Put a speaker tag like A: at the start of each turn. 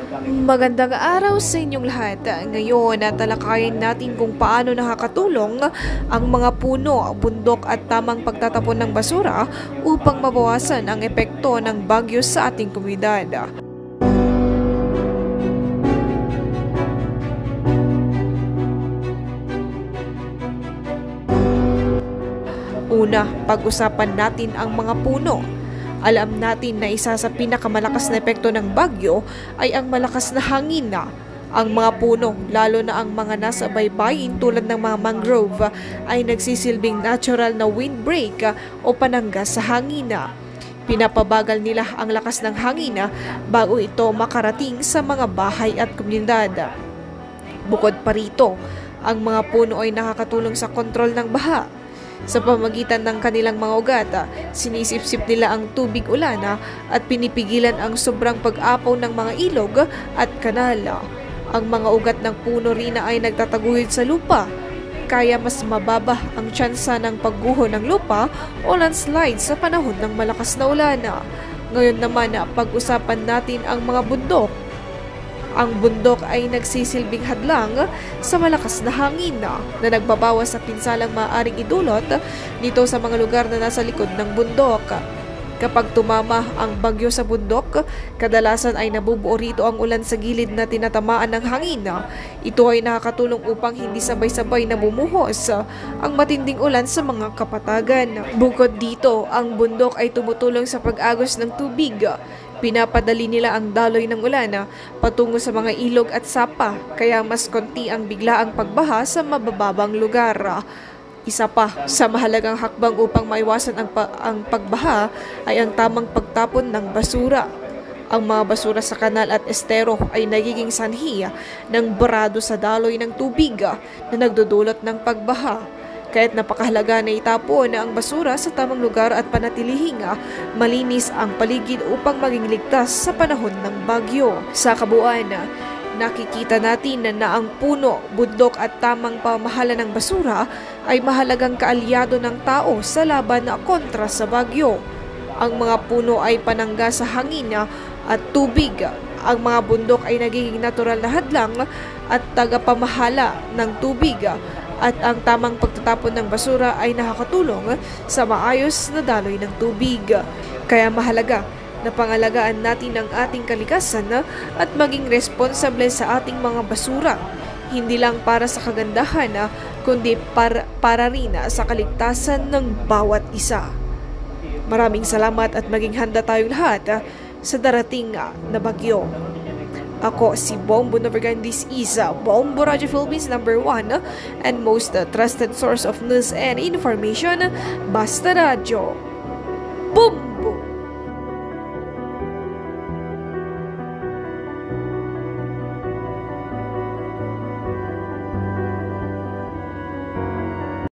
A: Magandang araw sa inyong lahat. Ngayon, talakayin natin kung paano nakakatulong ang mga puno, bundok at tamang pagtatapon ng basura upang mabawasan ang epekto ng bagyo sa ating komunidad. Una, pag-usapan natin ang mga puno. Alam natin na isa sa pinakamalakas na epekto ng bagyo ay ang malakas na hangin na. Ang mga puno, lalo na ang mga nasa baybayin tulad ng mga mangrove, ay nagsisilbing natural na windbreak o panangga sa hangin na. Pinapabagal nila ang lakas ng hangin bago ito makarating sa mga bahay at komunidad. Bukod pa rito, ang mga puno ay nakakatulong sa kontrol ng baha. Sa pamamagitan ng kanilang mga ugat, sinisipsip nila ang tubig ulan at pinipigilan ang sobrang pag-apaw ng mga ilog at kanal. Ang mga ugat ng puno rin ay nagtataguhid sa lupa, kaya mas mababa ang tsansa ng pagguho ng lupa o landslide sa panahon ng malakas na ulan. Ngayon naman, pag-usapan natin ang mga bundok. Ang bundok ay nagsisilbing hadlang sa malakas na hangin na nagbabawas sa pinsalang maaaring idulot dito sa mga lugar na nasa likod ng bundok. Kapag tumama ang bagyo sa bundok, kadalasan ay nabubuo rito ang ulan sa gilid na tinatamaan ng hangin. Ito ay nakakatulong upang hindi sabay-sabay na bumuhos ang matinding ulan sa mga kapatagan. Bukod dito, ang bundok ay tumutulong sa pag-agos ng tubig. Pinapadali nila ang daloy ng ulan patungo sa mga ilog at sapa, kaya mas konti ang biglaang pagbaha sa mabababang lugar. Isa pa sa mahalagang hakbang upang maiwasan ang pagbaha ay ang tamang pagtapon ng basura. Ang mga basura sa kanal at estero ay nagiging sanhi ng barado sa daloy ng tubig na nagdudulot ng pagbaha. Kaya't napakahalaga na itapon ang basura sa tamang lugar at panatilihing malinis ang paligid upang maging ligtas sa panahon ng bagyo. Sa kabuuan, nakikita natin na ang puno, bundok at tamang pamahala ng basura ay mahalagang kaalyado ng tao sa laban kontra sa bagyo. Ang mga puno ay panangga sa hangin at tubig. Ang mga bundok ay nagiging natural na hadlang at tagapamahala ng tubig. At ang tamang pagtatapon ng basura ay nakakatulong sa maayos na daloy ng tubig. Kaya mahalaga na pangalagaan natin ang ating kalikasan at maging responsable sa ating mga basura. Hindi lang para sa kagandahan, kundi para rin sa kaligtasan ng bawat isa. Maraming salamat at maging handa tayong lahat sa darating na bagyo. Ako si Bombo Novergan. This is Bombo Radio Philippines #1 and most trusted source of news and information, Basta Radio.